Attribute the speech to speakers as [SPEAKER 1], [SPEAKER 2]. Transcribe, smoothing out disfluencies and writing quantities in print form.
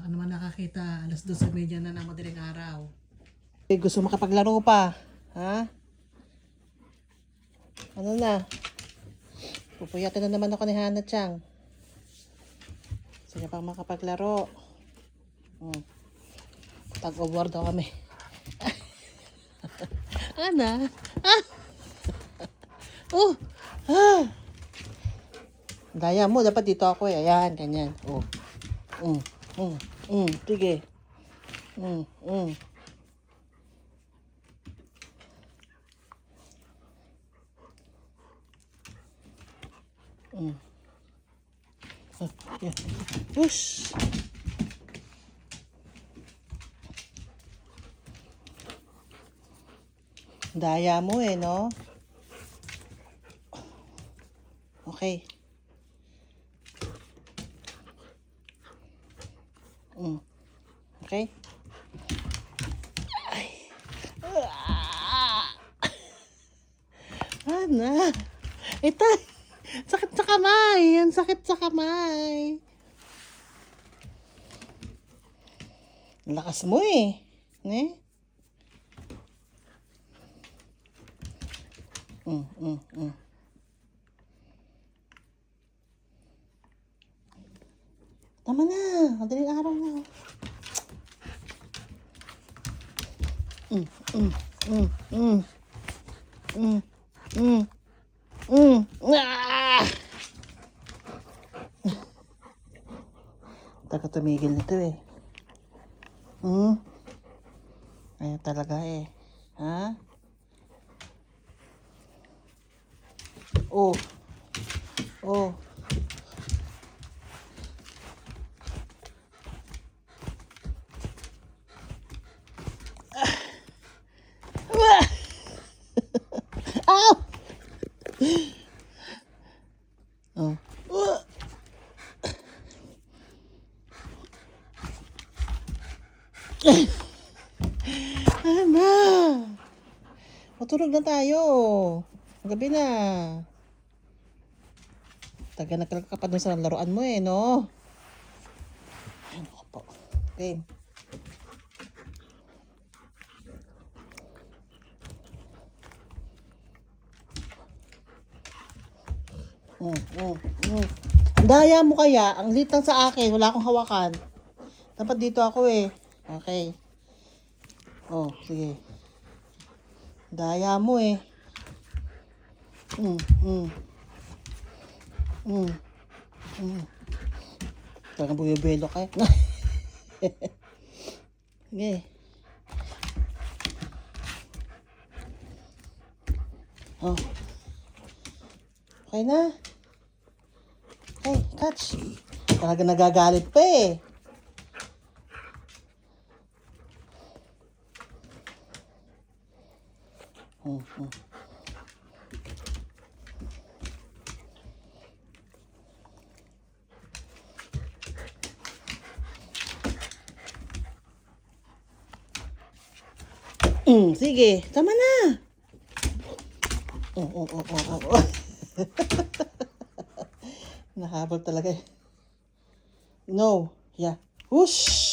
[SPEAKER 1] Baka naman nakakita. 12:30 na ng madaling araw. Gusto makapaglaro pa. Ha? Ano na? Pupuyatin na naman ako ni Hana Chang. Sige pang makapaglaro. Tag-award daw kami. Ana? Ah! Oh! Ah! Daya mo, dapat dito ako eh. Ayan, ganyan. Oh. Sige. Yeah. Push. Daya mo eh, no? Okay. Okay? Ay. Ana. Ito. Sakit sa kamay. Ang sakit sa kamay. Lakas mo eh. Ne? Tama na. Madaling araw na. Ah! Taka tumigil nito eh. Ayaw talaga eh. Ha? Oh. Oh. Ow! Oh. Ana! Matulog na tayo. Gabi na. Taga nagkalaka pa dun sa laruan mo eh, no? Ay, naku po. Game. Daya mo kaya, ang litang sa akin, wala akong hawakan. Dapat dito ako eh. Okay. Oh, sige. Daya mo eh. Talagang bumibelo ka eh. Sige. Oh. Okay na. Hey, catch. Talaga nagagalit pa eh. Sige, tama na. Nahabol talaga eh. No. Yeah. Whoosh!